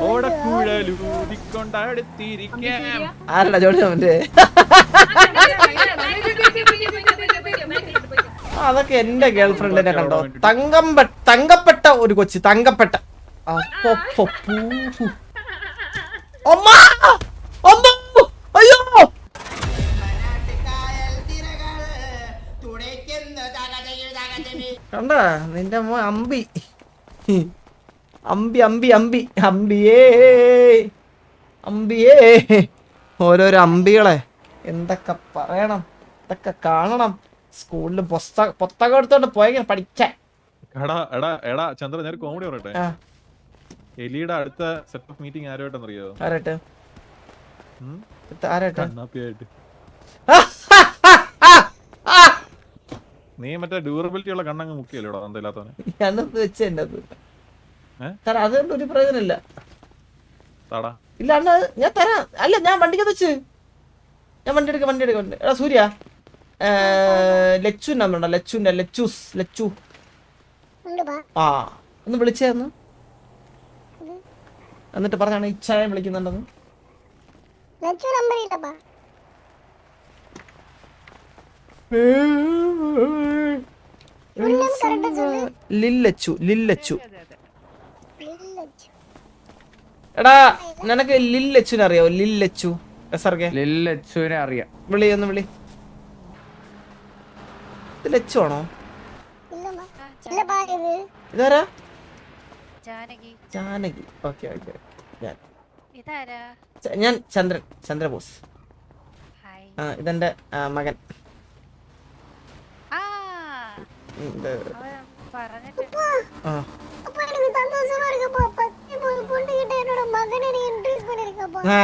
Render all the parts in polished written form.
ഓടക്കുഴലൂതിക്കൊണ്ടടുത്തിരിക്കാം. ആരടാ ജോണി അവന്റെ? അതൊക്കെ എന്റെ ഗേൾ ഫ്രണ്ടിനെ കണ്ടോ? തങ്കപ്പെട്ട ഒരു കൊച്ചി, തങ്കപ്പെട്ട. അയ്യോ കണ്ടാ നിന്റെ അമ്മ അമ്പി അമ്പി അമ്പി അമ്പി അമ്പിയേ അമ്പിയേ. ഓരോരോ അമ്പികളെ എന്തൊക്കെ പറയണം, ഇതൊക്കെ കാണണം. സ്കൂളിൽ പുസ്തകം എടുത്തോണ്ട് പോയെങ്കിൽ പഠിക്കാൻ. എടാ ചന്ദ്ര, ഞാൻ കോമഡി പറയട്ടെ. എലിയുടെ അടുത്ത സെറ്റ് ഓഫ് മീറ്റിംഗ് ആരുമായിട്ടെന്നറിയോ? ആരായിട്ട്? കണ്ണാപ്പിയായിട്ട്. നീ മറ്റേ ഡ്യൂറബിലിറ്റി ഉള്ള കണ്ണങ്ങ് മുക്കിയല്ലോടാ എന്തായാലും. അതുകൊണ്ട് ഒരു പ്രയോജനമില്ല. ഇല്ല അണ്ണ ഞാൻ തരാം. അല്ല ഞാൻ വണ്ടിക്കകത്ത് വെച്ച് ഞാൻ വണ്ടി എടുക്കാം. എടാ സൂര്യ, ലച്ചു നമ്പറുണ്ടോ? ലച്ചു ആ ഒന്ന് വിളിച്ചേന്ന്, എന്നിട്ട് പറഞ്ഞാണ് ഇച്ഛായം വിളിക്കുന്നുണ്ടെന്ന്. ലില്ലച്ചു. എടാ നിനക്ക് ലില്ലച്ചുനെ അറിയാവോ? ലില്ലച്ചുനെ അറിയാം. വിളി ഒന്ന് വിളി. ഇത് ലച്ചു ആണോ? ഇതാരാ? ജാനകി. ഓക്കെ. ഞാൻ ചന്ദ്രബോസ്. ഇതെന്റെ മകൻ.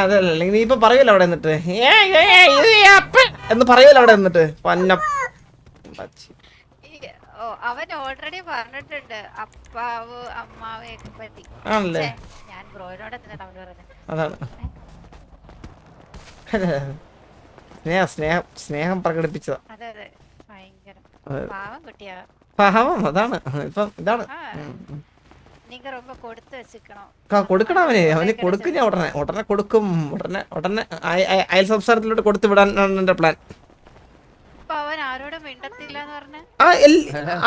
അതല്ല നീ ഇപ്പൊ പറയൂല അവിടെ നിന്നിട്ട് എന്ന് പറയൂല അവിടെ നിന്നിട്ട് അവൻ ഓൾറെഡി പറഞ്ഞിട്ടുണ്ട് അപ്പാവ് അമ്മാവെയൊക്കെ പറ്റി. ആണല്ലേ? ഞാൻ ബ്രോയിനോട് അതാണ് സ്നേഹം പ്രകടിപ്പിച്ചതാ. പാവം അതാണ്. ഇപ്പം ഇതാണ് കൊടുക്കണം അവന് കൊടുക്കും. ഞാൻ ഉടനെ കൊടുക്കും. ഉടനെ അയൽ സംസ്ഥാനത്തിലോട്ട് കൊടുത്തു വിടാനാണ് എന്റെ പ്ലാൻ.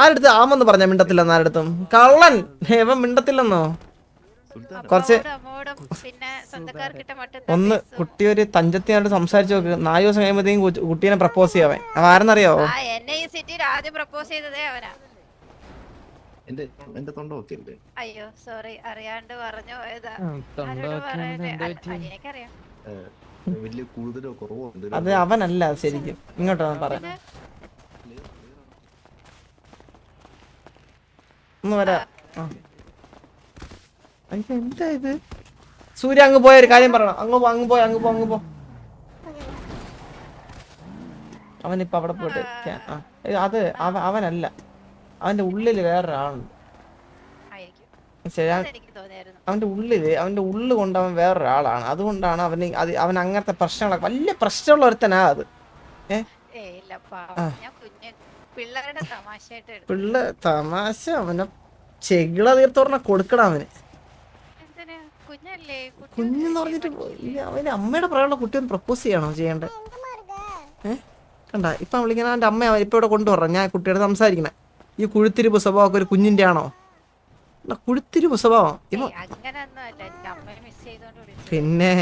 ആരെടുത്ത് ആമെന്ന് പറഞ്ഞ മിണ്ടത്തില്ലെന്ന്? ആരെടുത്തും കള്ളൻ ഇവൻ മിണ്ടത്തില്ലെന്നോ? കുറച്ച് ഒന്ന് കുട്ടി ഒരു തഞ്ചത്തിനോട് സംസാരിച്ചു നോക്ക്. 4 ദിവസം കഴിയുമ്പോഴത്തേക്കും കുട്ടീനെ പ്രപ്പോസ് ചെയ്യാവൻ. അവൻ ആരെന്നറിയാവോ? അയ്യോ സോറി, അറിയാണ്ട് പറഞ്ഞു. അത് അവനല്ല ശരിക്കും. ഇങ്ങോട്ടോ പറയാം ഒന്ന് വരാ. എന്താ ഇത്? സൂര്യ അങ്ങ് പോയ ഒരു കാര്യം പറയണം. അങ്ങ് പോ. അവനിപ്പോ അവിടെ പോയിട്ട് അത് അവനല്ല, അവന്റെ ഉള്ളില് വേറൊരാളുണ്ട്. അവന്റെ ഉള്ളു കൊണ്ട് അവൻ വേറൊരാളാണ്. അതുകൊണ്ടാണ് അവൻ അങ്ങനത്തെ പ്രശ്നങ്ങളൊക്കെ വലിയ പ്രശ്നമുള്ള ഒരുത്തനാ അത്. തമാശ അവനെ ചെകിള തീർത്തോർണ കൊടുക്കണം അവന്. കുഞ്ഞെന്ന് പറഞ്ഞിട്ട് അവന്റെ അമ്മയുടെ പ്രായമുള്ള കുട്ടിയൊന്ന് പ്രപ്പോസ് ചെയ്യണ്ടേ? കണ്ട ഇപ്പൊ വിളിക്കണ അവന്റെ അമ്മ ഇപ്പൊ ഇവിടെ കൊണ്ടുവരണം. ഞാൻ കുട്ടിയോട് സംസാരിക്കണേ. ഈ കുഴുത്തിരിപ്പ് സ്വഭാവമൊക്കെ ഒരു കുഞ്ഞിന്റെ ആണോ? കുഴുത്തിരിപ്പ് സ്വഭാവം പിന്നെ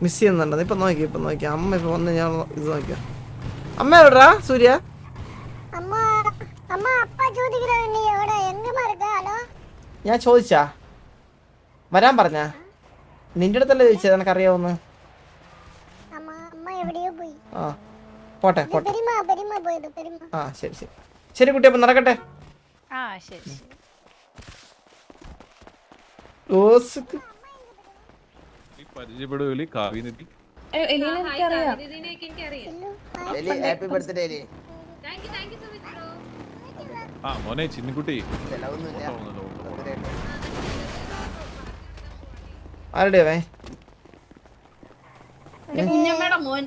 മിസ് ചെയ്യുന്നുണ്ട്. ഇപ്പൊ നോക്കിയാ അമ്മ ഇപ്പൊ വന്ന് ഞാൻ ഇത് നോക്കിയാ അമ്മ എവിടാ? സൂര്യ ഞാൻ ചോദിച്ചാ വരാൻ പറഞ്ഞ നിന്റെ അടുത്തല്ലേ ചോദിച്ചത്? എനക്കറിയാവുന്ന. ആ പോട്ടെ. ആ ശരി കുട്ടി, അപ്പൊ നടക്കട്ടെ. മോനെ ചിന്നിക്കുട്ടി ആരുടെ മോൻ?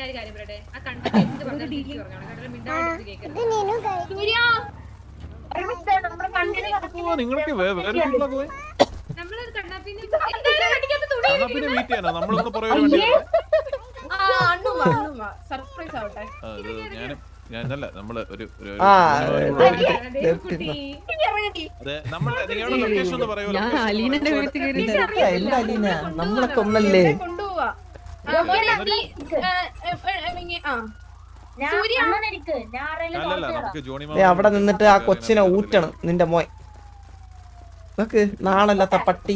ഞാനൊരു കാര്യം പറയട്ടെ, ആ കണ്ടന്റ് എന്ത് പറഞ്ഞാലും തിരിച്ച് പറഞ്ഞോണം കേട്ടോ, മിണ്ടാണ്ടിരുന്ന് കേൾക്കരുത്. നിങ്ങൾക്ക് വേറെ വീട്ടിലൊക്കെ പോയി നമ്മളത് കണ്ണാപ്പിനെ എന്തായാലും അടിക്കാത്ത തുണി പിന്നെ മീറ്റ് ചെയ്യാനോ നമ്മളൊന്ന് പുറകെ വണ്ടി സർപ്രൈസ് ആവട്ടെ. ഞാനല്ല നമ്മള് ഒരു ദേവക്കുട്ടി നമ്മളെ നിങ്ങളുടെ ലൊക്കേഷൻ ഒന്ന് പറയുമോ? ഇല്ല അലീന നമ്മളൊക്കെ ഒന്നല്ലേ കൊണ്ടുപോവാ. അല്ലല്ല നമുക്ക് ജോണി അവിടെ നിന്നിട്ട് ആ കൊച്ചിനെ ഊറ്റണം നിന്റെ മോൻ നോക്ക് നാളല്ലാത്ത പട്ടി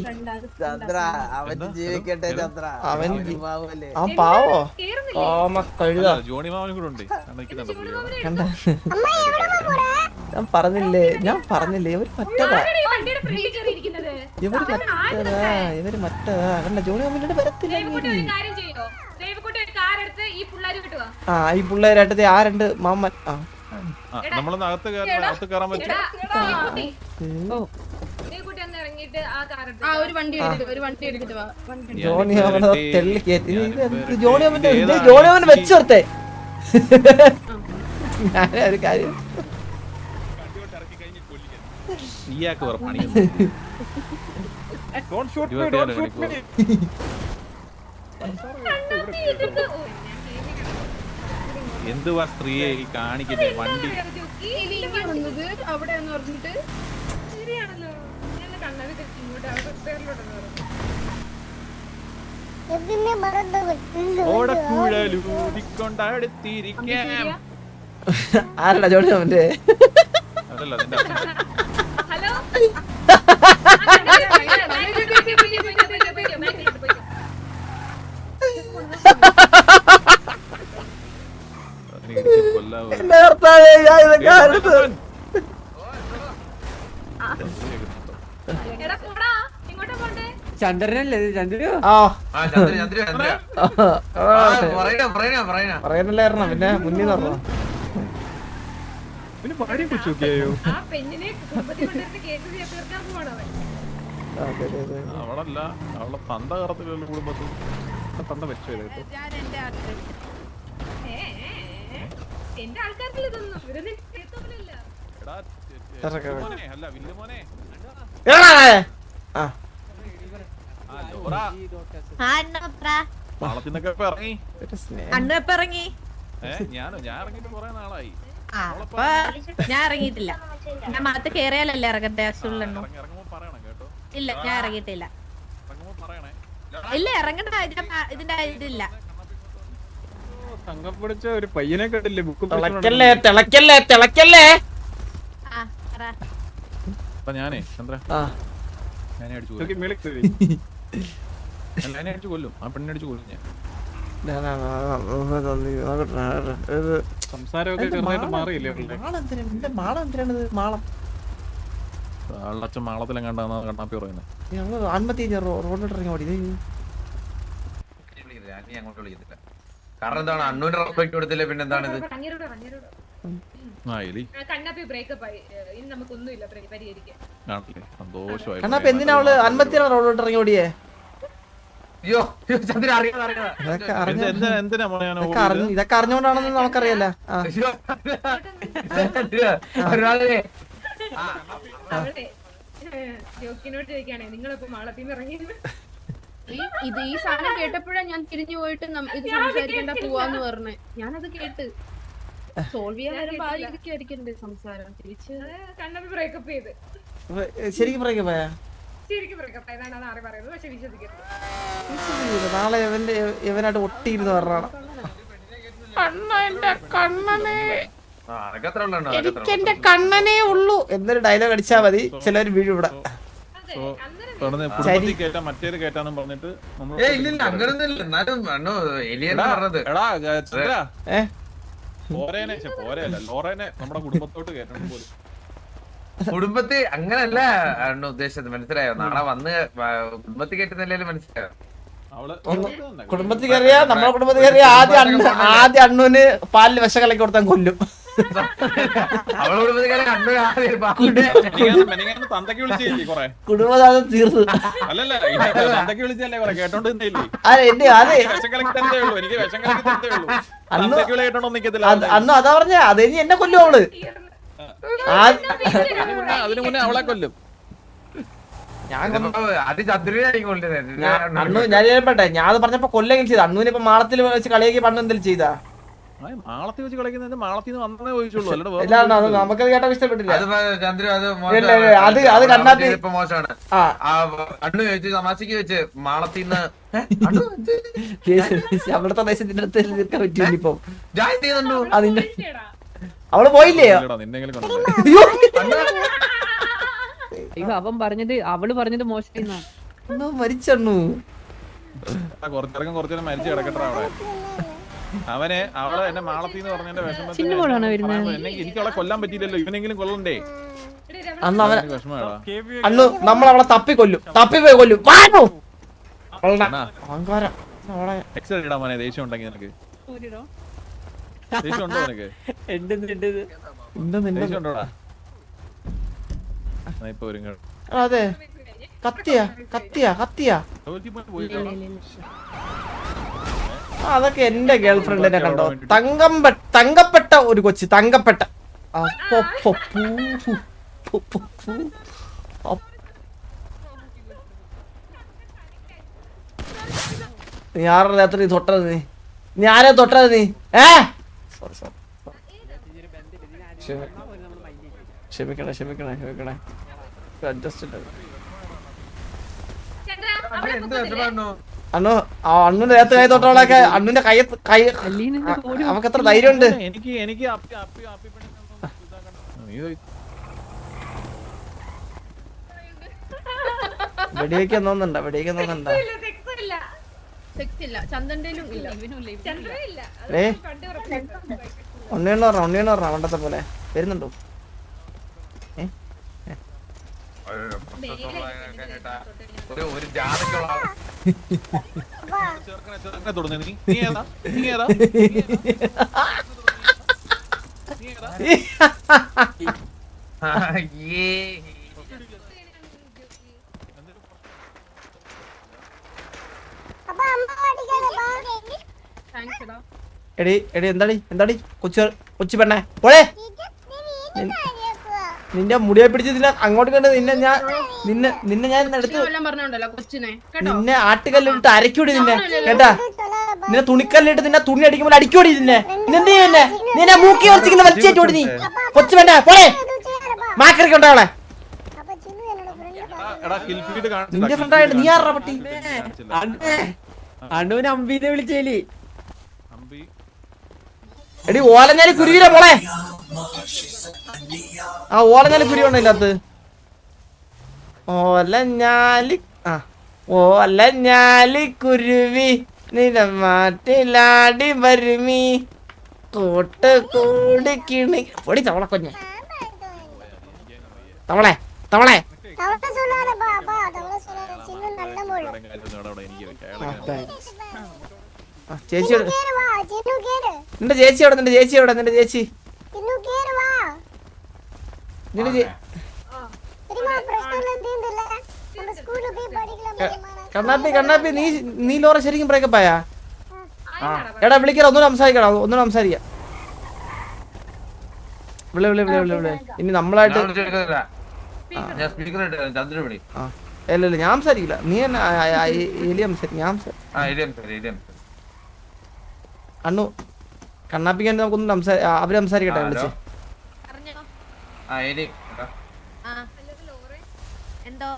ചന്ദ്ര അവൻ ജീവിക്കട്ടെ ചന്ദ്ര അവൻ പാവല്ലേ ആ പാവോ ഓമ കഴുത ജോണി മാമനും കൂടെ ഉണ്ട് കണ്ട ഞാൻ പറഞ്ഞില്ലേ ഇവര് മറ്റതാ ഇവര് മറ്റതാ കണ്ട ജോണി മാമന്റെ വരത്തില്ല ആ ഈ പിള്ളേരായിട്ട് ആ രണ്ട് മാമൻ ആ നമ്മളൊന്ന് അകത്ത് കയറാൻ പറ്റും. ജോണി മാമനെ തെള്ളി കയറ്റി ജോണി മാമന്റെ വെച്ച് നിർത്തേ ഞാനൊരു കാര്യം ഇയാൾക്ക് വേറെ പണി എന്തുവാ സ്ത്രീയെ ഈ കാണിക്കട്ടെ വണ്ടി അവിടെ പറഞ്ഞിട്ട് ശരിയാണല്ലോ ഞങ്ങൾ കണ്ണാടി ഇങ്ങോട്ട് ഓടക്കുഴലൂതിക്കൊണ്ടടുത്തിരിക്കാം. ആരടാ ജോണി മാമന്റെ അതല്ല അതിന്റെ ഹലോ കൊല്ലാവോ എന്റെ ഭർത്താവേ, ഞാൻ ഇതൊക്കെ ആരെടുത്ത് എടാ പോടാ ഇങ്ങോട്ടാ പോണ്ടേ. ചന്ദ്രനല്ലേ ഇത് ചന്ദ്രു ആ പറയുന്നില്ലായിരുന്നോ പിന്നെ മുന്നിൽ പറഞ്ഞോ പിന്നെ ഭാര്യ കൊച്ചൊക്കെയോ ആ പെണ്ണിനെ കുടുംബത്തിൽ കൊണ്ടുവരുന്ന കേസ് തീർക്കാൻ പോവാണ് അവൻ. അവളല്ല അവളെ തന്ത കറത്തിലുള്ള കുടുംബത്തിൽ തന്ത വെച്ചു കേട്ടോ. ഞാൻ എന്റെ ആൾക്കാർ എന്റെ ആൾക്കാർക്ക് ഇതൊന്നും ഇവരൊന്നും കേൾത്തോന്നില്ല. എടാ മോനെ അല്ല വില്ല് മോനെ പാളത്തിന്നൊക്കെ ഇപ്പൊ ഇറങ്ങി ഇറങ്ങി ഞാൻ ഇറങ്ങിട്ട് കുറെ നാളായി. ഞാൻ ഇറങ്ങിയിട്ടില്ല. ഞാൻ മകത്ത് കേറിയാലല്ലേ ഇറങ്ങട്ടെ. അസുള്ളണ്ണു ഇറങ്ങുമ്പോ പറയണം കേട്ടോ. ഇല്ല ഞാൻ ഇറങ്ങിയിട്ടില്ല. ഇറങ്ങുമ്പോ പറയണേ. ഇല്ല ഇറങ്ങണ്ട ഇതിന്റെ ഇതില്ല. സംഘം പിടിച്ച ഒരു പയ്യനെ കേട്ടില്ലേ ബുക്ക് തിളക്കല്ലേ ആ പറ. അപ്പൊ ഞാനേ ചന്ദ്ര ഞാനെ അടിച്ചു കൊല്ലും ആ പെണ്ണിനെ അടിച്ചു കൊല്ലും ഞാൻ. സംസാരമൊക്കെ ചെറുതായിട്ട് മാറിയില്ലേ മാളം അച്ഛൻ മാളത്തിലെങ്ങാണ്ടാന്ന് കണ്ണാപ്പി പറയുന്നത്. ഞങ്ങൾ ആൺമത്തി റോഡിൽ ഇറങ്ങി ഓടി അങ്ങോട്ട് വിളിക്കത്തില്ല. കാരണം എന്താണ് അണ്ണൂന് റെസ്പെക്ട് കൊടുത്തില്ല പിന്നെ എന്താണ് ഇത് കണ്ണാപ്പി ബ്രേക്കപ്പ് ആയി. ഇനി നമുക്കൊന്നുമില്ല പരിഹരിക്കാൻ. സന്തോഷമായി. കണ്ണാപ്പ എന്തിനാ അവള് അൻപത്തി റോഡിലോട്ട് ഇറങ്ങി ഓടിയേ അയ്യോ ചന്ദ്ര ഇതൊക്കെ അറിയാം. ഇതൊക്കെ അറിഞ്ഞോണ്ടാണെന്ന് നമുക്കറിയാലോ. അവിടെ ജോക്കിനോട് ചോദിക്കാണേ നിങ്ങളിപ്പോ മാളത്തിന്ന് ഇറങ്ങിയത്. ഇത് ഈ സാധനം കേട്ടപ്പോഴാ ഞാൻ തിരിഞ്ഞു പോയിട്ട് ഇത് സംസാരിക്കണ്ട പോവാന്ന് പറഞ്ഞേ. ഞാനത് കേട്ട് സോൾവ് ചെയ്യാൻ വരുമ്പോ ആയിരിക്കും സംസാരം തിരിച്ച്. കണ്ണാപ്പി ബ്രേക്കപ്പ് ചെയ്ത് ശരിക്കും പറയാ പോയാ ശരിക്കും ബ്രേക്കപ്പ് ആയതാണ് ആറ് പറയുന്നത്. പക്ഷെ വിശ്വസിക്കരുത്. നാളെ ഇവനായിട്ട് ഒട്ടിയിരുന്ന് പറഞ്ഞാണ് എനിക്ക് എന്റെ കണ്ണനേ ഉള്ളൂ എന്നൊരു ഡയലോഗ് അടിച്ചാ മതി. ചിലര് വീഴും ഇവിടെ. മറ്റേത് കേട്ടാന്നും പറഞ്ഞിട്ട് ലോറേനെ നമ്മുടെ കുടുംബത്തോട്ട് കേട്ടണം പോലും. കുടുംബത്തിൽ അങ്ങനല്ല അണ്ണു ഉദ്ദേശിച്ചത് മനസ്സിലായോ? നാളെ വന്ന് കുടുംബത്തിൽ കേട്ടുന്നില്ലേലും മനസ്സിലായോ? കുടുംബത്തിൽ കയറിയാ നമ്മളെ കുടുംബത്തിൽ കയറിയ ആദ്യം അണ്ണൂന് പാലിൽ വിഷം കലക്കി കൊടുത്താൽ കൊല്ലും. അവളെ കുടുംബത്തിക്കാരെ കണ്ടു മെനിങ്ങാന്ന് തന്തയ്ക്ക് വിളിച്ചില്ലേ കൊറേ? കുടുംബനാഥം തീർന്നു. അല്ലല്ല തന്തയ്ക്ക് വിളിച്ചല്ലേ കൊറേ കേട്ടോണ്ട് നിന്നില്ലേ? അതെ എന്റെ അതെ വിഷം കലക്കി തന്നേ ഉള്ളൂ, എനിക്ക് വിഷം കലക്കി തന്നേ ഉള്ളൂ. തന്തയ്ക്ക് വിളി കേട്ടോണ്ട് നിക്കത്തില്ല. അന്ന് അതാ പറഞ്ഞ അതെനി എന്നെ കൊല്ലും അവള്. അതിനു മുന്നേ അവളെ കൊല്ലും. അത് ചന്ദ്രനായിക്കോട്ടെ. അണ്ണു ഞാൻ പറയട്ടെ, ഞാൻ അത് പറഞ്ഞപ്പോ കൊല്ലെങ്കിലും ചെയ്ത അണ്ണുവിനെ ഇപ്പൊ മാളത്തിൽ വെച്ച് കളിയാക്കി പണ്ട് എന്തെങ്കിലും ചെയ്താ? മാളത്തിൽ വെച്ച് കളിക്കുന്നത് മാളത്തിൽ നിന്ന് വന്നേ ചോദിച്ചുള്ളൂ, ഇല്ല അത് നമുക്കത് കേട്ടാ ഇഷ്ടപ്പെട്ടില്ല. ചന്ദ്ര അത് കണ്ണാപ്പി ഇപ്പൊ മോശമാണ്. അണ്ണു ചോദിച്ചു തമാശക്ക് വെച്ച് മാളത്തിന്ന് അവിടുത്തെ ദേശത്തിന്റെ അടുത്ത് തീർക്കാൻ പറ്റില്ല ഇപ്പൊ. ഞാൻ എന്ത് ചെയ്യുന്നുണ്ടോ? അതിന്റെ അവള് പോയില്ലേ? നിന്നെങ്കിലും അയ്യോ അവള് പറഞ്ഞത് മോശം മരിച്ചണ്ണു. കുറച്ചേരം മരിച്ചു കിടക്കട്ടെ അവിടെ. അവളെ എന്നെ മാളത്തിന്ന് പറഞ്ഞ വിഷമത്തിന് എനിക്ക് അവളെ കൊല്ലാൻ പറ്റിയില്ലല്ലോ, ഇവനെങ്കിലും കൊല്ലണ്ടേ? അന്ന് അവൻ വിഷമമാടാ. അണ്ണു നമ്മൾ അവളെ തപ്പിക്കൊല്ലും, തപ്പിപ്പോയി കൊല്ലും. അഹങ്കാരം. ഇടാ മോനെ, ദേഷ്യം ഉണ്ടെങ്കിൽ നിനക്ക് ദേഷ്യം ഉണ്ടോ? നിനക്ക് ദേഷ്യം ഉണ്ടോടാ? ഇപ്പൊ ഒരു അതെ കത്തിയാ കത്തിയാ കത്തിയാ അതൊക്കെ എന്റെ ഗേൾ ഫ്രണ്ടിനെ കണ്ടോ? തങ്കപ്പെട്ട ഒരു കൊച്ച്, തങ്കപ്പെട്ട. നീ ആരുടെ രാത്രി തൊട്ടത്? നീ ആരെ തൊട്ടത്? നീ ക്ഷമിക്കണേ ക്ഷമിക്കണേ ക്ഷമിക്കണേ. അഡ്ജസ്റ്റ് അണ്ണു അണ്ണുന്റെ ദേഹത്ത് കൈ തൊട്ടവളൊക്കെ അണ്ണുന്റെ കൈ അവക്ക് എത്ര ധൈര്യം ഉണ്ട്? എനിക്ക് വെടിവെക്കാൻ തോന്നുന്നുണ്ടോ? വെടിവെക്കാൻ തോന്നുന്നുണ്ടോ? ഉണ്ണിയെണ്ണ പറഞ്ഞ പണ്ടത്തെ പോലെ വരുന്നുണ്ടോ? ഒരു ജാതക്കുള്ള എടി എടി എന്താടി കൊച്ചു പെണ്ണേ പോളെ. നിന്റെ മുടിയെ പിടിച്ച് നിന്നെ അങ്ങോട്ട് കണ്ട് നിന്നെ ഞാൻ എടുത്ത് നിന്നെ ആട്ടുകല്ലിട്ട് അരക്കൂടി നിന്നെ കേട്ടാ. നിന്നെ തുണിക്കല്ലിട്ട് നിന്നെ തുണി അടിക്കുമ്പോൾ അടിക്കൂടി നിന്നെ. നിന്നെ മൂക്കി വരച്ചിങ്ങനെ വലിച്ചേറ്റോടി നീ കൊച്ചു വേണ്ട പോളെ. മാക്കറിക്ക് ഉണ്ടാവളെ നിന്റെ ഫ്രണ്ടായിട്ട് നീ ആറാ പട്ടി. അണ്ണുവിനെ അമ്പീനെ വിളിച്ചേലി. എടി ഓലഞ്ഞാലി കുരുവിലെ പോളെ. ആ ഓലഞ്ഞാലി കുരുവണോ ഇല്ലാത്ത? ഓലഞ്ഞാലി കുരുവി നിലമാറ്റിലാടി വരുമീ കൂട്ട് കൂടി കിണി പൊടി തവള കൊഞ്ഞ തവളെ തവളെ. ചേച്ചിയോട് നിന്റെ ചേച്ചി എവിടെ? നിന്റെ ചേച്ചി എവിടെ? നിന്റെ ചേച്ചി കണ്ണാപ്പി നീ ലോറ ശരിക്കും ബ്രേക്കപ്പ് ആയാ? എടാ വിളിക്കറ, ഒന്നുകൂടെ സംസാരിക്കണം, ഒന്നുകൂടെ സംസാരിക്കാം. വിളി വിളി വിളി വിളി വിളി. ഇനി നമ്മളായിട്ട് അല്ലല്ല ഞാൻ സംസാരിക്കില്ല. നീ തന്നെ ഞാൻ അണ്ണു കണ്ണാപ്പിക്കാൻ നമുക്കൊന്നും അവര് സംസാരിക്കട്ടെ വിളിച്ച്. എന്തോ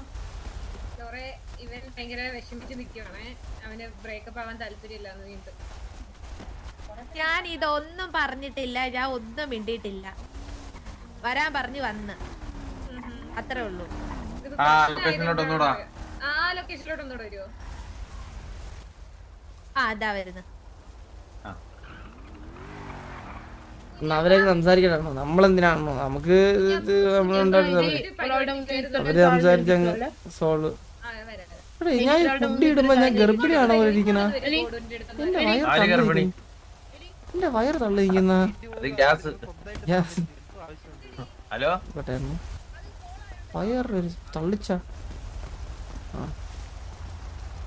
ഇവൻ ഭയങ്കര വിഷമിച്ച് നിൽക്കുവാണ്. അവന് ബ്രേക്കപ്പ് ആവാൻ താല്പര്യമില്ലാന്ന് വീണ്ടും. ഞാൻ ഇതൊന്നും പറഞ്ഞിട്ടില്ല, ഞാൻ ഒന്നും മിണ്ടിയിട്ടില്ല. വരാൻ പറഞ്ഞു വന്ന് അത്രേ ഉള്ളൂ. ആ ലൊക്കേഷനിലോട്ട് ഒന്നുകൂടെ വരുമോ? ആ അതാ വരുന്നു. അവരൊക്കെ സംസാരിക്കണോ? നമ്മളെന്തിനാണോ? നമുക്ക് ഇത് നമ്മളുണ്ടായിരുന്നത് അവര് സംസാരിച്ചങ്ങ് സോൾവ്. ഞാൻ ഫുഡ് ഇടുമ്പോ ഞാൻ ഗർഭിണിയാണോ ഇരിക്കണ? എന്റെ വയറ് തള്ളിയിരിക്കുന്ന അത് ഗ്യാസ്. ഹലോ വയറൊരു തള്ളിച്ച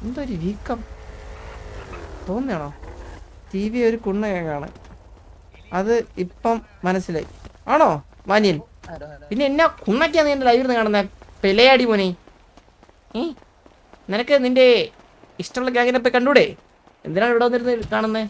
എന്തൊരു വീക്കം തോന്നിയാണോ? ടി വി ഒരു കുണ്ണയാണ്, അത് ഇപ്പം മനസ്സിലായി. ആണോ മാനിയൻ? പിന്നെ എന്നാ കുണ്ണയ്ക്കാ നീ എന്റെ ലൈവിൽ കാണുന്ന പെലയാടി മോനെ? നിനക്ക് നിന്റെ ഇഷ്ടമുള്ള ഗ്യാങ്ങിനെ പോയി കണ്ടൂടെ? എന്തിനാണ് ഇവിടെ വന്നിരുന്ന് കാണുന്നേ?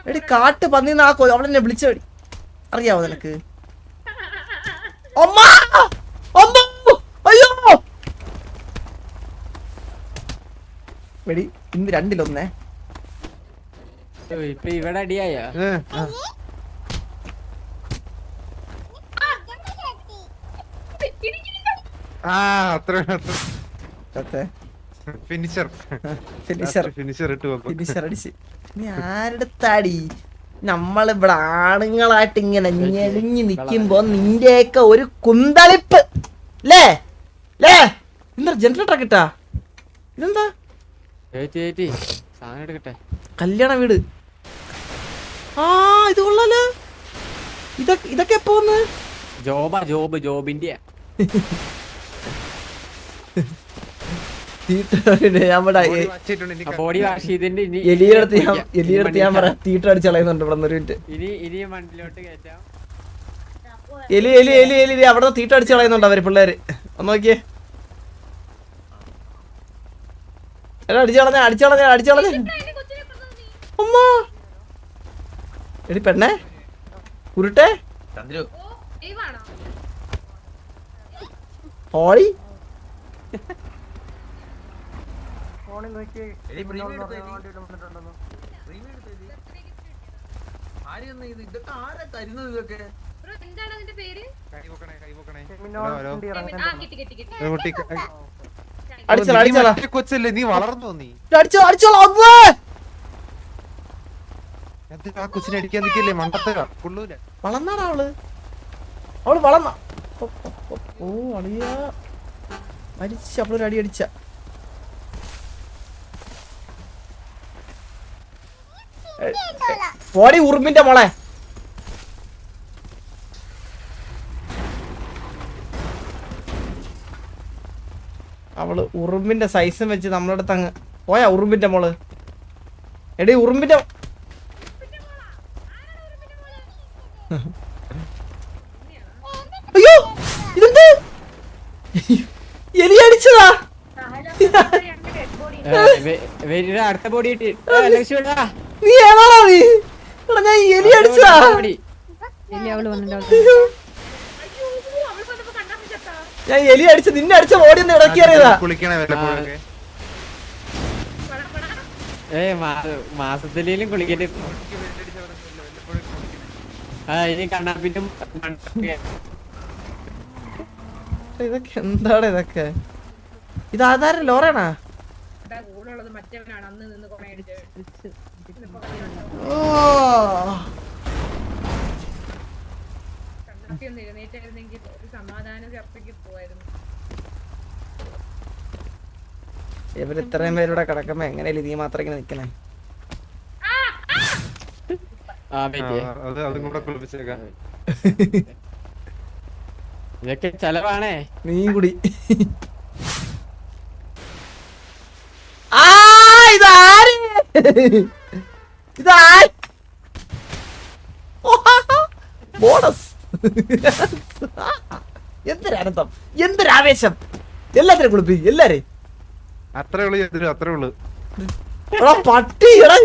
എടി കാട്ട് പന്നിന്ന് ആ അവളെന്നെ വിളിച്ചടി, അറിയാവോ നിനക്ക്? എടി ഇന്ന് രണ്ടിലൊന്നേ. ഇപ്പൊ ഇവിടെ അടിയായ നീ ആരെടുത്താടി? നമ്മളിവിടെ ആണുങ്ങളായിട്ട് ഇങ്ങനെ ഞെളിഞ്ഞു നിക്കുമ്പോ നിന്റെയൊക്കെ ഒരു കുന്തളിപ്പ് ല്ലേ? എന്താ ജനറേറ്റർ കിട്ടാ? ഇതെന്താ സാധനം എടുക്കട്ടെ? കല്യാണ വീട്. ഇത് കൊള്ളാലോ. ഇതൊക്കെ എപ്പോ വന്ന്? ജോബിന്റെ ബോഡി വാഷ് ചെയ്തിട്ട് എലിയെടുത്ത് ഞാൻ പറയാം തീട്ടടിച്ച് കളയുന്നുണ്ട് ഇവിടെ ഒരു മിനിറ്റ്. ഇനി വണ്ടിയിലോട്ട് കയറ്റാം. എലി അവിടെ തീട്ടടിച്ച് കളയുന്നുണ്ട് അവര് പിള്ളേര്. ഒന്ന് നോക്കിയേ. അടിച്ചളഞ്ഞ അമ്മ. എടി പെണ്ണേ ഉരുട്ടെ ഓളി. ഇതൊക്കെ ആരാ തരുന്നത്? ഇതൊക്കെ എന്താണ് അതിന്റെ പേര്? കൊച്ചല്ലേ നീ വളർന്നു? നീ ആ കൊച്ചിനെ അടിക്കാൻ നിൽക്കില്ലേ? മണ്ടത്തെ കൊള്ളൂല. വളർന്നാടാ അവള് വളർന്ന. ഓ അളിയ അടിച്ച അവളൊരു അടി അടിച്ച. പോടി ഉറുമ്പിന്റെ മോളെ. അവള് ഉറുമ്പിന്റെ സൈസും വെച്ച് നമ്മളെ അടുത്ത് അങ്ങ് പോയാ. ഉറുമ്പിന്റെ മോള്. എടി ഉറുമ്പിന്റെ അയ്യോ ഇതെന്ത് എലി അടിച്ചതാ? അടുത്ത ബോഡി നീ ഏതാണോ നീ? ഞാൻ എലി അടിച്ചതാ. ഞാൻ എലി അടിച്ച് നിന്നെ അടിച്ച ബോഡി ഒന്ന് ഇടക്കിയറിയതാ. മാസത്തിലും കുളിക്കല്. ഇനി കണ്ണാപ്പിന്റെ ഇതൊക്കെ എന്താണ് ഇതൊക്കെ? ഇത് ആധാരം ലോറയാണാ? മറ്റവനാണ് അന്ന് നിന്ന് കൊറേ അടിച്ചത്. കണ്ണാപ്പിയൊന്നും എഴുന്നേറ്റായിരുന്നെങ്കിൽ ഒരു സമാധാന ചർച്ചയ്ക്ക് പോവായിരുന്നു. ഇവര് ഇത്രയും പേരുടെ കിടക്കുമ്പോ എങ്ങനെയല്ലേ നീ മാത്രം ഇങ്ങനെ നിക്കണേ? ഇതൊക്കെ ചെലവാണേ. നീ കൂടി ബോണസ്. എന്തൊരാനന്ദം, എന്തൊരാവേശം. എല്ലാത്തിനും കുളിപ്പി എല്ലാരെയും. അത്രേ ഉള്ളു. പട്ടി എടാ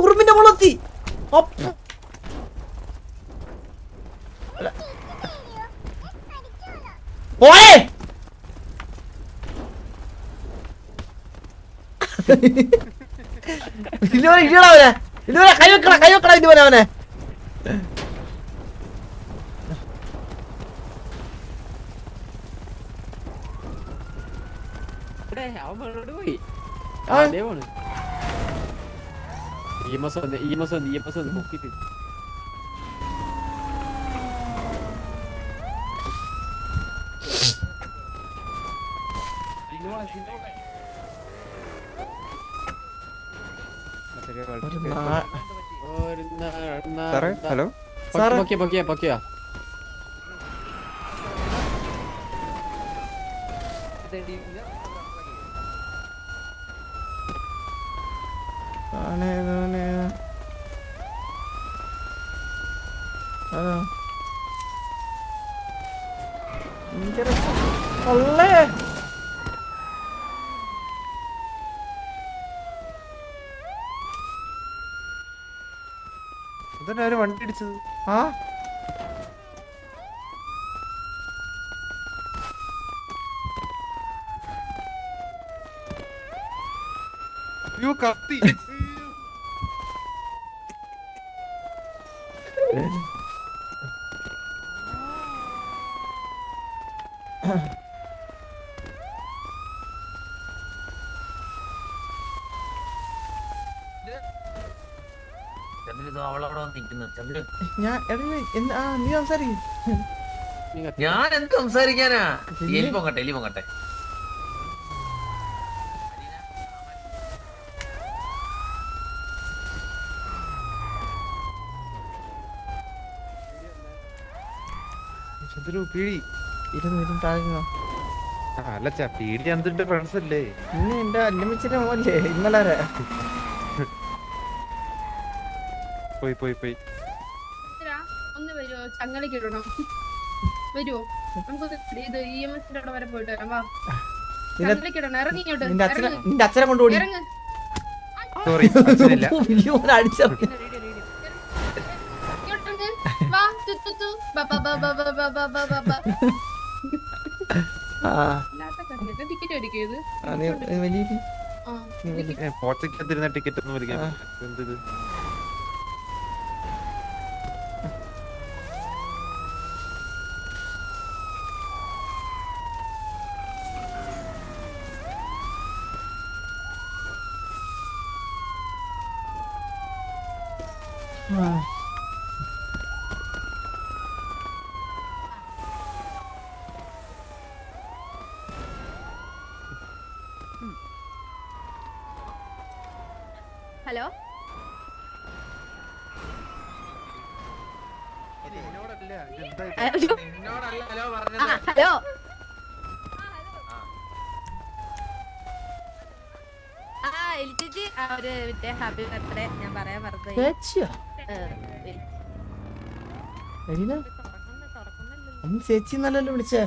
ഉറുമ്പിന്റെ മുളത്തി. ഇടിയടാ അവനെ കൈ വെക്കടാ ഇതുപോലെ അവനെ. അവൻ മുന്നോട്ട് പോയി. അവൻ- അതേ പോണ്. EMS വന്ന് നോക്കിട്ട്. ഹലോ സാറേ പൊക്കിയാ അല്ലേ ഇതന്നെ അവര് വണ്ടി ഇടിച്ചത്. ആ അയ്യോ കത്തി. ചന്ദ്രൻ അവളവിടെ നിൽക്കുന്നു. ചന്ദ്രൻ ഞാൻ നീ സംസാരിക്കും. ഞാൻ എന്ത് സംസാരിക്കാനാ? എലി പൊങ്ങട്ടെ. ചന്ദ്രു പീടി. ഇരുന്ന് താഴ്ന്നോ അല്ല പീടി ചന്ദ്രന്റെ ഫ്രണ്ട്സ് അല്ലേ? ഇന്ന് എന്റെ അല്ലമിച്ചിട്ട് മോല്ലേ ഇന്നലെ വരെ. പോയി ഒന്ന് വരുമോ? ചങ്ങലക്ക് ഇടണം. വരുമോ? നമുക്ക് ഇത് EMS അവിടെ വരെ പോയിട്ട് വരാം. വാ, ചങ്ങലക്ക് ഇടണം. ഇറങ്ങി ഇങ്ങോട്ട്. നിന്റെ അച്ഛനെ കൊണ്ടുപോയി ഇറങ്ങ്. സോറി അച്ഛനില്ല. അടിച്ചറിഞ്ഞു. ഇങ്ങോട്ട് വാ. ടിക്കറ്റ് അടിക്കരുത്. പോച്ചക്കത്തിരുന്ന ടിക്കറ്റ് ഒന്നും വലിക്കാൻ എന്തത്? ഹലോ എന്നോടല്ല ഹലോ പറഞ്ഞത്. ഹലോ എലിച്ചേച്ചി ഒരു മറ്റേ ഹാപ്പി ബർത്ത്ഡേ ഞാൻ പറയാൻ മറന്നു. ചേച്ചി നല്ലല്ലോ വിളിച്ചേ.